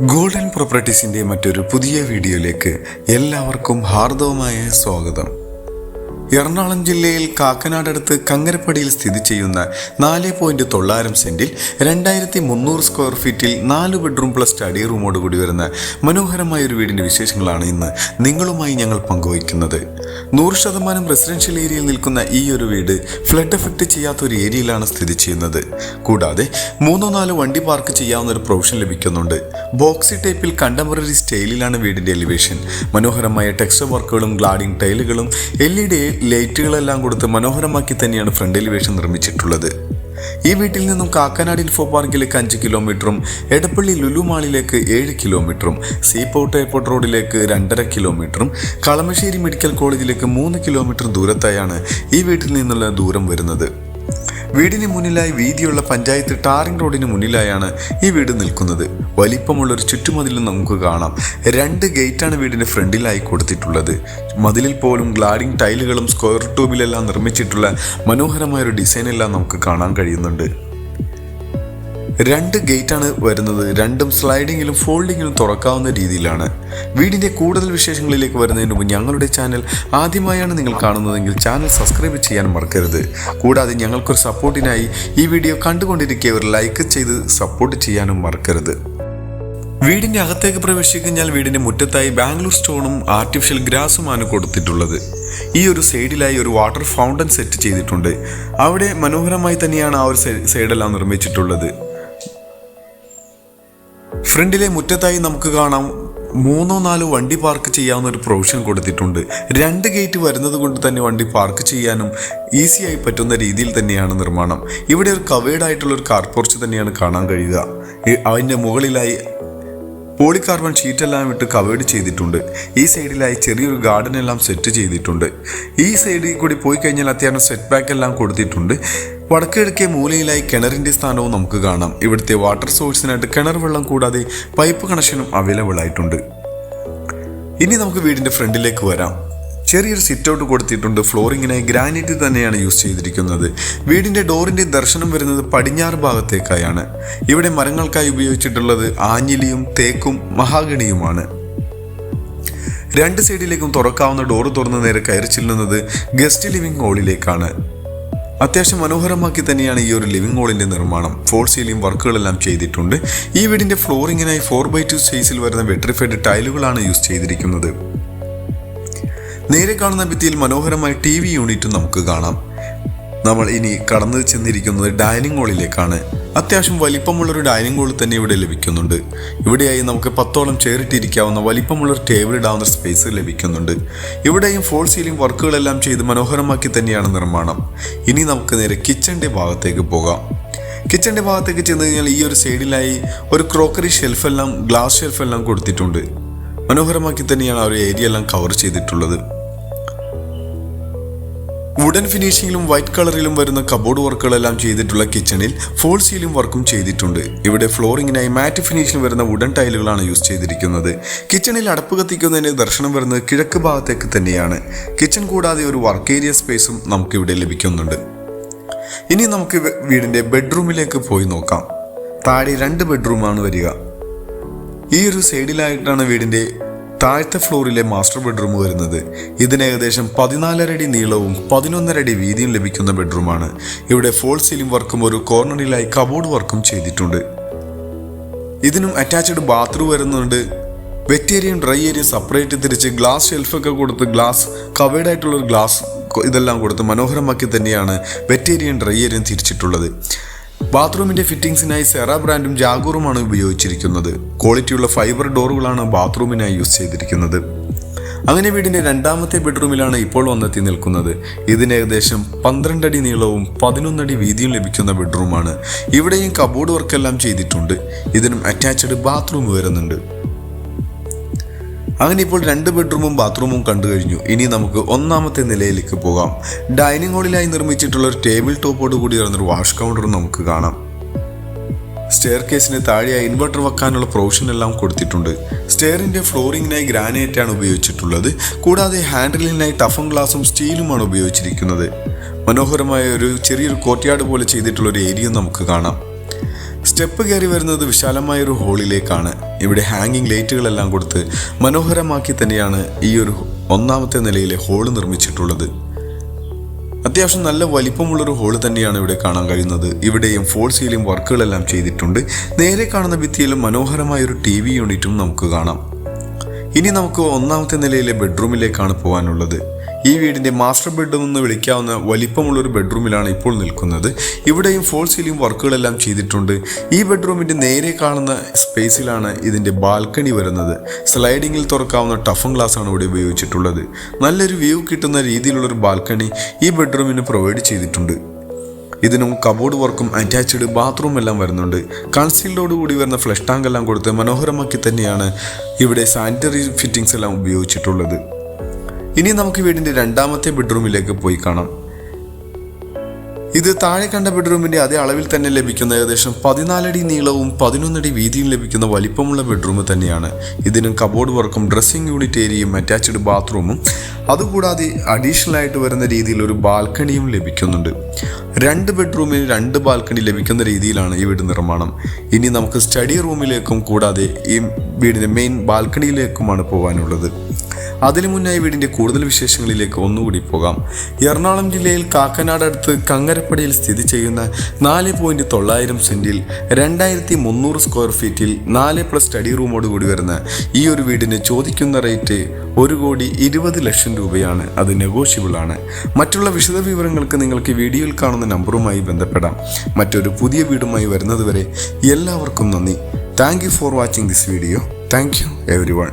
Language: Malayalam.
ഗോൾഡൻ പ്രോപ്പർട്ടീസിൻ്റെ മറ്റൊരു പുതിയ വീഡിയോയിലേക്ക് എല്ലാവർക്കും ഹാർദവമായ സ്വാഗതം. എറണാകുളം ജില്ലയിൽ കാക്കനാട് അടുത്ത് കങ്ങരപ്പടിയിൽ സ്ഥിതി ചെയ്യുന്ന 4.9 സെന്റിൽ 2300 സ്ക്വയർ ഫീറ്റിൽ 4 ബെഡ്റൂം പ്ലസ് സ്റ്റഡി റൂമോട് കൂടി വരുന്ന മനോഹരമായ ഒരു വീടിൻ്റെ വിശേഷങ്ങളാണ് ഇന്ന് നിങ്ങളുമായി ഞങ്ങൾ പങ്കുവയ്ക്കുന്നത്. 100% റെസിഡൻഷ്യൽ ഏരിയയിൽ നിൽക്കുന്ന ഈ ഒരു വീട് ഫ്ലഡ് എഫക്റ്റ് ചെയ്യാത്ത ഒരു ഏരിയയിലാണ് സ്ഥിതി ചെയ്യുന്നത്. കൂടാതെ 3-4 വണ്ടി പാർക്ക് ചെയ്യാവുന്ന ഒരു പ്രൊവിഷൻ ലഭിക്കുന്നുണ്ട്. ബോക്സി ടൈപ്പിൽ കണ്ടംപററി സ്റ്റൈലിലാണ് വീടിൻ്റെ എലിവേഷൻ. മനോഹരമായ ടെക്സ്ചർ വർക്കുകളും ഗ്ലാഡിംഗ് ടൈലുകളും LED ലൈറ്റുകളെല്ലാം കൊടുത്ത് മനോഹരമാക്കി തന്നെയാണ് ഫ്രണ്ട് എലിവേഷൻ നിർമ്മിച്ചിട്ടുള്ളത്. ഈ വീട്ടിൽ നിന്നും കാക്കനാട് ഇൻഫോ പാർക്കിലേക്ക് 5 കിലോമീറ്ററും എടപ്പള്ളി ലുലു മാളിലേക്ക് 7 കിലോമീറ്ററും സീപോർട്ട് എയർപോർട്ട് റോഡിലേക്ക് 2.5 കിലോമീറ്ററും കളമശ്ശേരി മെഡിക്കൽ കോളേജിലേക്ക് 3 കിലോമീറ്റർ ദൂരത്തായാണ് ഈ വീട്ടിൽ നിന്നുള്ള ദൂരം വരുന്നത്. വീടിന് മുന്നിലായി വീതിയുള്ള പഞ്ചായത്ത് ടാറിംഗ് റോഡിന് മുന്നിലായാണ് ഈ വീട് നിൽക്കുന്നത്. വലിപ്പമുള്ളൊരു ചുറ്റുമതിലും നമുക്ക് കാണാം. 2 ഗേറ്റാണ് വീടിൻ്റെ ഫ്രണ്ടിലായി കൊടുത്തിട്ടുള്ളത്. മതിലിൽ പോലും ഗ്ലാഡിംഗ് ടൈലുകളും സ്ക്വയർ ട്യൂബിലെല്ലാം നിർമ്മിച്ചിട്ടുള്ള മനോഹരമായൊരു ഡിസൈനെല്ലാം നമുക്ക് കാണാൻ കഴിയുന്നുണ്ട്. 2 ഗേറ്റാണ് വരുന്നത്. രണ്ടും സ്ലൈഡിങ്ങിലും ഫോൾഡിങ്ങിലും തുറക്കാവുന്ന രീതിയിലാണ്. വീടിൻ്റെ കൂടുതൽ വിശേഷങ്ങളിലേക്ക് വരുന്നതിന് മുമ്പ് ഞങ്ങളുടെ ചാനൽ ആദ്യമായാണ് നിങ്ങൾ കാണുന്നതെങ്കിൽ ചാനൽ സബ്സ്ക്രൈബ് ചെയ്യാൻ മറക്കരുത്. കൂടാതെ ഞങ്ങൾക്കൊരു സപ്പോർട്ടിനായി ഈ വീഡിയോ കണ്ടുകൊണ്ടിരിക്കെ ഒരു ലൈക്ക് ചെയ്ത് സപ്പോർട്ട് ചെയ്യാനും മറക്കരുത്. വീടിൻ്റെ അകത്തേക്ക് പ്രവേശിക്കഴിഞ്ഞാൽ വീടിൻ്റെ മുറ്റത്തായി ബാംഗ്ലൂർ സ്റ്റോണും ആർട്ടിഫിഷ്യൽ ഗ്രാസുമാണ് കൊടുത്തിട്ടുള്ളത്. ഈ ഒരു സൈഡിലായി ഒരു വാട്ടർ ഫൗണ്ടൻ സെറ്റ് ചെയ്തിട്ടുണ്ട്. അവിടെ മനോഹരമായി തന്നെയാണ് ആ ഒരു സൈഡെല്ലാം നിർമ്മിച്ചിട്ടുള്ളത്. ഫ്രണ്ടിലെ മുറ്റത്തായി നമുക്ക് കാണാം 3-4 വണ്ടി പാർക്ക് ചെയ്യാവുന്ന ഒരു പ്രൊവിഷൻ കൊടുത്തിട്ടുണ്ട്. 2 ഗേറ്റ് വരുന്നത് കൊണ്ട് തന്നെ വണ്ടി പാർക്ക് ചെയ്യാനും ഈസിയായി പറ്റുന്ന രീതിയിൽ തന്നെയാണ് നിർമ്മാണം. ഇവിടെ ഒരു കവേർഡ് ആയിട്ടുള്ള ഒരു കാർ പോർച്ച് തന്നെയാണ് കാണാൻ കഴിയുക. അതിൻ്റെ മുകളിലായി പോളികാർബൺ ഷീറ്റെല്ലാം ഇട്ട് കവേർഡ് ചെയ്തിട്ടുണ്ട്. ഈ സൈഡിലായി ചെറിയൊരു ഗാർഡൻ എല്ലാം സെറ്റ് ചെയ്തിട്ടുണ്ട്. ഈ സൈഡിൽ കൂടി പോയി കഴിഞ്ഞാൽ അത്യാവശ്യം സെറ്റ് ബാക്ക് എല്ലാം കൊടുത്തിട്ടുണ്ട്. വടക്കിഴക്കേ മൂലയിലായി കിണറിൻ്റെ സ്ഥാനവും നമുക്ക് കാണാം. ഇവിടുത്തെ വാട്ടർ സോഴ്സിനായിട്ട് കിണർ വെള്ളം കൂടാതെ പൈപ്പ് കണക്ഷനും അവൈലബിൾ ആയിട്ടുണ്ട്. ഇനി നമുക്ക് വീടിൻ്റെ ഫ്രണ്ടിലേക്ക് വരാം. ചെറിയൊരു സിറ്റ് ഔട്ട് കൊടുത്തിട്ടുണ്ട്. ഫ്ലോറിങ്ങിനായി ഗ്രാനൈറ്റ് തന്നെയാണ് യൂസ് ചെയ്തിരിക്കുന്നത്. വീടിൻ്റെ ഡോറിൻ്റെ ദർശനം വരുന്നത് പടിഞ്ഞാറ് ഭാഗത്തേക്കായാണ്. ഇവിടെ മരങ്ങൾക്കായി ഉപയോഗിച്ചിട്ടുള്ളത് ആഞ്ഞിലിയും തേക്കും മഹാഗണിയുമാണ്. 2 സൈഡിലേക്കും തുറക്കാവുന്ന ഡോറ് തുറന്ന് നേരെ കയറി ചെല്ലുന്നത് ഗസ്റ്റ് ലിവിംഗ് ഹാളിലേക്കാണ്. അത്യാവശ്യം മനോഹരമാക്കി തന്നെയാണ് ഈ ഒരു ലിവിംഗ് ഹാളിൻ്റെ നിർമ്മാണം. ഫോൾ സീലിംഗ് വർക്കുകളെല്ലാം ചെയ്തിട്ടുണ്ട്. ഈ വീടിൻ്റെ ഫ്ലോറിങ്ങിനായി 4x2 സൈസിൽ വരുന്ന വെട്രിഫൈഡ് ടൈലുകളാണ് യൂസ് ചെയ്തിരിക്കുന്നത്. നേരെ കാണുന്ന ഭിത്തിയിൽ മനോഹരമായ TV യൂണിറ്റും നമുക്ക് കാണാം. നമ്മൾ ഇനി കടന്നു ചെന്നിരിക്കുന്നത് ഡൈനിങ് ഹാളിലേക്കാണ്. അത്യാവശ്യം വലിപ്പമുള്ളൊരു ഡൈനിങ് ഹാൾ തന്നെ ഇവിടെ ലഭിക്കുന്നുണ്ട്. ഇവിടെയായി നമുക്ക് 10ഓളം ചെയറിട്ടിരിക്കാവുന്ന വലിപ്പമുള്ളൊരു ടേബിൾ ഇടാവുന്ന സ്പേസ് ലഭിക്കുന്നുണ്ട്. ഇവിടെയും ഫോൾ സീലിംഗ് വർക്കുകളെല്ലാം ചെയ്ത് മനോഹരമാക്കി തന്നെയാണ് നിർമ്മാണം. ഇനി നമുക്ക് നേരെ കിച്ചൻ്റെ ഭാഗത്തേക്ക് പോകാം. കിച്ചൻ്റെ ഭാഗത്തേക്ക് ചെന്ന് കഴിഞ്ഞാൽ ഈ ഒരു സൈഡിലായി ഒരു ക്രോക്കറി ഷെൽഫെല്ലാം ഗ്ലാസ് ഷെൽഫെല്ലാം കൊടുത്തിട്ടുണ്ട്. മനോഹരമാക്കി തന്നെയാണ് ആ ഒരു ഏരിയ എല്ലാം കവർ ചെയ്തിട്ടുള്ളത്. വുഡൻ ഫിനിഷിങ്ങിലും വൈറ്റ് കളറിലും വരുന്ന കബോർഡ് വർക്കുകളെല്ലാം ചെയ്തിട്ടുള്ള കിച്ചണിൽ ഫോൾ സീലിംഗ് വർക്കും ചെയ്തിട്ടുണ്ട്. ഇവിടെ ഫ്ലോറിങ്ങിനായി മാറ്റ് ഫിനിഷിൽ വരുന്ന വുഡൻ ടൈലുകളാണ് യൂസ് ചെയ്തിരിക്കുന്നത്. കിച്ചണിൽ അടപ്പ് കത്തിക്കുന്നതിന് ദർശനം വരുന്നത് കിഴക്ക് ഭാഗത്തേക്ക് തന്നെയാണ്. കിച്ചൺ കൂടാതെ ഒരു വർക്ക് ഏരിയ സ്പേസും നമുക്കിവിടെ ലഭിക്കുന്നുണ്ട്. ഇനി നമുക്ക് വീടിൻ്റെ ബെഡ്റൂമിലേക്ക് പോയി നോക്കാം. താഴെ 2 ബെഡ്റൂമാണ് വരിക. ഈ ഒരു സൈഡിലായിട്ടാണ് വീടിൻ്റെ താഴത്തെ ഫ്ലോറിലെ മാസ്റ്റർ ബെഡ്റൂം വരുന്നത്. ഇതിന് ഏകദേശം 14.5 അടി നീളവും 11.5 അടി വീതിയും ലഭിക്കുന്ന ബെഡ്റൂമാണ്. ഇവിടെ ഫോൾ സീലിംഗ് വർക്കും ഒരു കോർണറിലായി കബോർഡ് വർക്കും ചെയ്തിട്ടുണ്ട്. ഇതിനും അറ്റാച്ച്ഡ് ബാത്റൂം വരുന്നുണ്ട്. വെറ്റ് ഏരിയയും ഡ്രൈ ഏരിയയും സെപ്പറേറ്റ് തിരിച്ച് ഗ്ലാസ് ഷെൽഫൊക്കെ കൊടുത്ത് ഗ്ലാസ് കവേർഡ് ആയിട്ടുള്ളൊരു ഗ്ലാസ് ഇതെല്ലാം കൊടുത്ത് മനോഹരമാക്കി തന്നെയാണ് വെറ്റ് ഏരിയയും ഡ്രൈ ഏരിയയും തിരിച്ചിട്ടുള്ളത്. ബാത്റൂമിൻ്റെ ഫിറ്റിംഗ്സിനായി സെറ ബ്രാൻഡും ജാഗൂറുമാണ് ഉപയോഗിച്ചിരിക്കുന്നത്. ക്വാളിറ്റിയുള്ള ഫൈബർ ഡോറുകളാണ് ബാത്റൂമിനായി യൂസ് ചെയ്തിരിക്കുന്നത്. അങ്ങനെ വീടിൻ്റെ 2ാമത്തെ ബെഡ്റൂമിലാണ് ഇപ്പോൾ വന്നെത്തി നിൽക്കുന്നത്. ഇതിന് ഏകദേശം 12 അടി നീളവും 11 അടി വീതിയും ലഭിക്കുന്ന ബെഡ്റൂമാണ്. ഇവിടെയും കബോർഡ് വർക്കെല്ലാം ചെയ്തിട്ടുണ്ട്. ഇതിനും അറ്റാച്ച്ഡ് ബാത്റൂം വരുന്നുണ്ട്. അങ്ങനെ ഇപ്പോൾ 2 ബെഡ്റൂമും ബാത്റൂമും കണ്ടു കഴിഞ്ഞു. ഇനി നമുക്ക് 1ാമത്തെ നിലയിലേക്ക് പോകാം. ഡൈനിങ് ഹാളിലായി നിർമ്മിച്ചിട്ടുള്ള ഒരു ടേബിൾ ടോപ്പോട് കൂടി വരുന്നൊരു വാഷ് കൗണ്ടറും നമുക്ക് കാണാം. സ്റ്റെയർ കേസിന് താഴെയായി ഇൻവെർട്ടർ വെക്കാനുള്ള പ്രൊവിഷൻ എല്ലാം കൊടുത്തിട്ടുണ്ട്. സ്റ്റെയറിൻ്റെ ഫ്ലോറിങ്ങിനായി ഗ്രാനൈറ്റാണ് ഉപയോഗിച്ചിട്ടുള്ളത്. കൂടാതെ ഹാൻഡിലിനായി ടഫൻ ഗ്ലാസും സ്റ്റീലുമാണ് ഉപയോഗിച്ചിരിക്കുന്നത്. മനോഹരമായ ഒരു ചെറിയൊരു കോർട്ട്യാർഡ് പോലെ ചെയ്തിട്ടുള്ള ഒരു ഏരിയ നമുക്ക് കാണാം. സ്റ്റെപ്പ് കയറി വരുന്നത് വിശാലമായൊരു ഹാളിലേക്കാണ്. ഇവിടെ ഹാങ്ങിങ് ലൈറ്റുകളെല്ലാം കൊടുത്ത് മനോഹരമാക്കി തന്നെയാണ് ഈ ഒരു ഒന്നാമത്തെ നിലയിലെ ഹോള് നിർമ്മിച്ചിട്ടുള്ളത്. അത്യാവശ്യം നല്ല വലിപ്പമുള്ളൊരു ഹോള് തന്നെയാണ് ഇവിടെ കാണാൻ കഴിയുന്നത്. ഇവിടെയും ഫോൾ സീലിംഗ് വർക്കുകളെല്ലാം ചെയ്തിട്ടുണ്ട്. നേരെ കാണുന്ന ഭിത്തിയിലും മനോഹരമായൊരു TV യൂണിറ്റും നമുക്ക് കാണാം. ഇനി നമുക്ക് ഒന്നാമത്തെ നിലയിലെ ബെഡ്റൂമിലേക്കാണ് പോകാനുള്ളത്. ഈ വീടിൻ്റെ മാസ്റ്റർ ബെഡ്റൂം എന്ന് വിളിക്കാവുന്ന വലിപ്പമുള്ളൊരു ബെഡ്റൂമിലാണ് ഇപ്പോൾ നിൽക്കുന്നത്. ഇവിടെയും ഫോൾ സീലിംഗ് വർക്കുകളെല്ലാം ചെയ്തിട്ടുണ്ട്. ഈ ബെഡ്റൂമിൻ്റെ നേരെ കാണുന്ന സ്പേസിലാണ് ഇതിൻ്റെ ബാൽക്കണി വരുന്നത്. സ്ലൈഡിങ്ങിൽ തുറക്കാവുന്ന ടഫൻ ഗ്ലാസ് ആണ് ഇവിടെ ഉപയോഗിച്ചിട്ടുള്ളത്. നല്ലൊരു വ്യൂ കിട്ടുന്ന രീതിയിലുള്ളൊരു ബാൽക്കണി ഈ ബെഡ്റൂമിന് പ്രൊവൈഡ് ചെയ്തിട്ടുണ്ട്. ഇതിനും കബോർഡ് വർക്കും അറ്റാച്ച്ഡ് ബാത്റൂം എല്ലാം വരുന്നുണ്ട്. കൺസീൽഡോട് കൂടി വരുന്ന ഫ്ലഷ് ടാങ്ക് എല്ലാം കൊടുത്ത് മനോഹരമാക്കി തന്നെയാണ് ഇവിടെ സാനിറ്ററി ഫിറ്റിംഗ്സ് എല്ലാം ഉപയോഗിച്ചിട്ടുള്ളത്. ഇനി നമുക്ക് വീടിൻ്റെ രണ്ടാമത്തെ ബെഡ്റൂമിലേക്ക് പോയി കാണാം. ഇത് താഴെ കണ്ട ബെഡ്റൂമിൻ്റെ അതേ അളവിൽ തന്നെ ലഭിക്കുന്ന ഏകദേശം 14 അടി നീളവും 11 അടി വീതിയും ലഭിക്കുന്ന വലിപ്പമുള്ള ബെഡ്റൂം തന്നെയാണ്. ഇതിനും കബോർഡ് വർക്കും ഡ്രസ്സിംഗ് യൂണിറ്റ് ഏരിയയും അറ്റാച്ച്ഡ് ബാത്റൂമും അതുകൂടാതെ അഡീഷണൽ ആയിട്ട് വരുന്ന രീതിയിൽ ഒരു ബാൽക്കണിയും ലഭിക്കുന്നുണ്ട്. 2 ബെഡ്റൂമിന് 2 ബാൽക്കണി ലഭിക്കുന്ന രീതിയിലാണ് ഈ വീട് നിർമ്മാണം. ഇനി നമുക്ക് സ്റ്റഡി റൂമിലേക്കും കൂടാതെ ഈ വീടിൻ്റെ മെയിൻ ബാൽക്കണിയിലേക്കുമാണ് പോകാനുള്ളത്. അതിനു മുന്നായി വീടിൻ്റെ കൂടുതൽ വിശേഷങ്ങളിലേക്ക് ഒന്നുകൂടി പോകാം. എറണാകുളം ജില്ലയിൽ കാക്കനാട് അടുത്ത് കങ്ങരപ്പടിയിൽ സ്ഥിതി ചെയ്യുന്ന 4.9 സെൻറ്റിൽ 2300 സ്ക്വയർ ഫീറ്റിൽ 4+ സ്റ്റഡി റൂമോട് കൂടി വരുന്ന ഈ ഒരു വീടിന് ചോദിക്കുന്ന റേറ്റ് 1,20,00,000 രൂപയാണ്. അത് നെഗോഷ്യബിൾ ആണ്. മറ്റുള്ള വിശദ വിവരങ്ങൾക്ക് നിങ്ങൾക്ക് വീഡിയോയിൽ കാണുന്ന നമ്പറുമായി ബന്ധപ്പെടാം. മറ്റൊരു പുതിയ വീടുമായി വരുന്നതുവരെ എല്ലാവർക്കും നന്ദി. Thank you for watching this video. Thank you everyone.